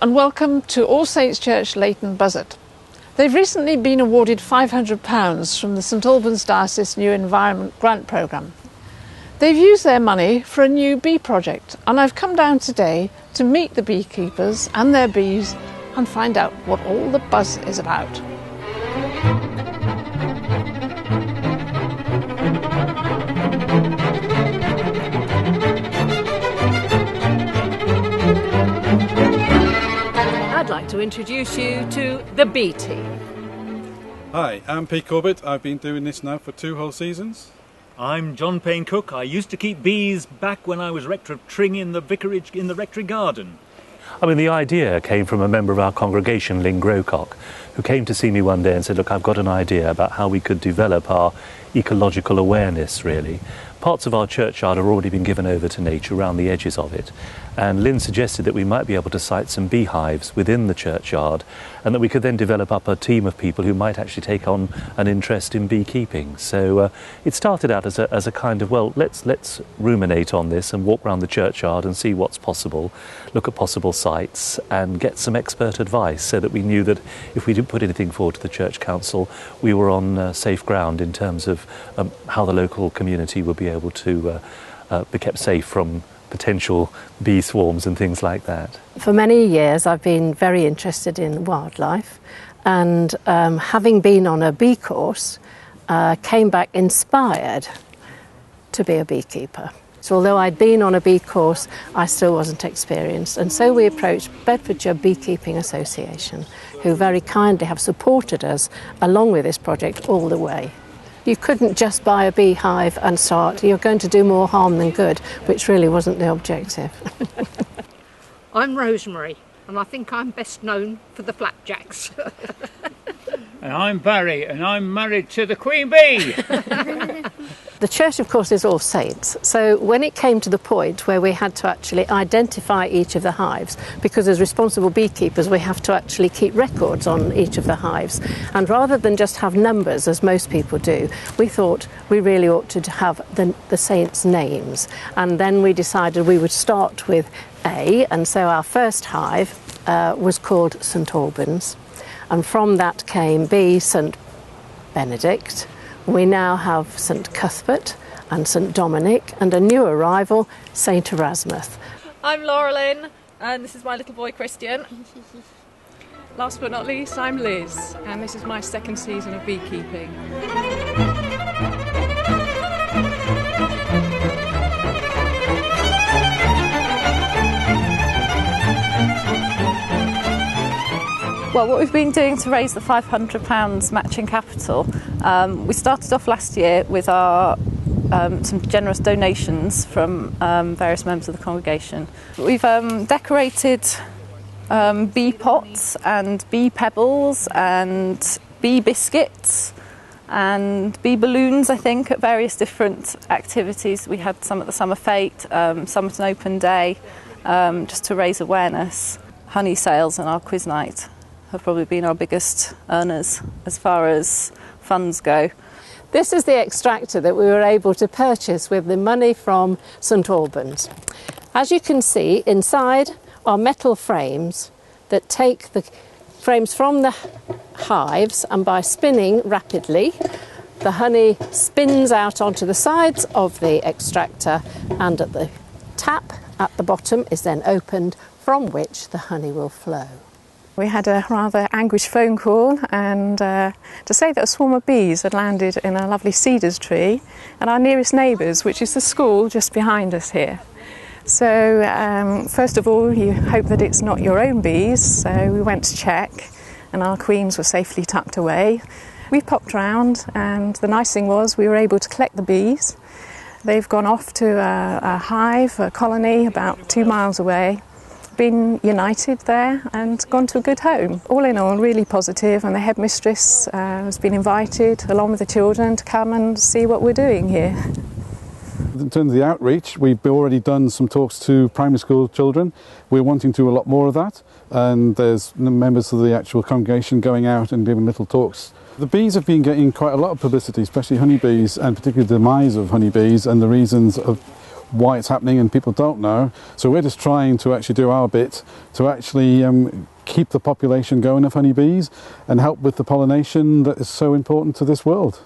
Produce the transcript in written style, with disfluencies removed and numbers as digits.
and welcome to All Saints Church, Leighton Buzzard. They've recently been awarded £500 from the St Albans Diocese New Environment Grant Programme. They've used their money for a new bee project, and I've come down today to meet the beekeepers and their bees and find out what all the buzz is about. I'd like to introduce you to the bee team. Hi, I'm Pete Corbett. I've been doing this now for 2 whole seasons. I'm John Payne Cook. I used to keep bees back when I was rector of Tring in the vicarage in the rectory garden. I mean, the idea came from a member of our congregation, Lynn Growcock, who came to see me one day and said, look, I've got an idea about how we could develop our ecological awareness, really. Parts of our churchyard have already been given over to nature around the edges of it. And Lynn suggested that we might be able to site some beehives within the churchyard and that we could then develop up a team of people who might actually take on an interest in beekeeping. So it started out as a kind of, well, let's ruminate on this and walk around the churchyard and see what's possible, look at possible sites and get some expert advice so that we knew that if we didn't put anything forward to the church council, we were on safe ground in terms of how the local community would be able to be kept safe from potential bee swarms and things like that. For many years I've been very interested in wildlife, and having been on a bee course, came back inspired to be a beekeeper. So although I'd been on a bee course, I still wasn't experienced, and so we approached Bedfordshire Beekeeping Association, who very kindly have supported us along with this project all the way. You couldn't just buy a beehive and start. You're going to do more harm than good, which really wasn't the objective. I'm Rosemary, and I think I'm best known for the flapjacks. And I'm Barry, and I'm married to the Queen Bee. The church, of course, is All Saints. So when it came to the point where we had to actually identify each of the hives, because as responsible beekeepers, we have to actually keep records on each of the hives. And rather than just have numbers, as most people do, we thought we really ought to have the saints' names. And then we decided we would start with A, and so our first hive was called St Albans. And from that came B, St Benedict. We now have St Cuthbert and St Dominic, and a new arrival, St Erasmus. I'm Laurelyn, and this is my little boy Christian. Last but not least, I'm Liz, and this is my second season of beekeeping. Well, what we've been doing to raise the £500 matching capital, we started off last year with our some generous donations from various members of the congregation. We've decorated bee pots and bee pebbles and bee biscuits and bee balloons, I think, at various different activities. We had some at the Summer Fete, some at an open day, just to raise awareness. Honey sales and our quiz night have probably been our biggest earners as far as funds go. This is the extractor that we were able to purchase with the money from St Albans. As you can see, inside are metal frames that take the frames from the hives, and by spinning rapidly, the honey spins out onto the sides of the extractor, and at the tap at the bottom is then opened, from which the honey will flow. We had a rather anguished phone call and to say that a swarm of bees had landed in a lovely cedars tree and our nearest neighbours, which is the school just behind us here. So first of all, you hope that it's not your own bees, so we went to check and our queens were safely tucked away. We popped round, and the nice thing was we were able to collect the bees. They've gone off to a hive, a colony about 2 miles away, been united there and gone to a good home. All in all, really positive, and the headmistress has been invited along with the children to come and see what we're doing here. In terms of the outreach, we've already done some talks to primary school children. We're wanting to do a lot more of that, and there's members of the actual congregation going out and giving little talks. The bees have been getting quite a lot of publicity, especially honeybees, and particularly the demise of honeybees and the reasons of why it's happening and people don't know. So we're just trying to actually do our bit to actually keep the population going of honeybees and help with the pollination that is so important to this world.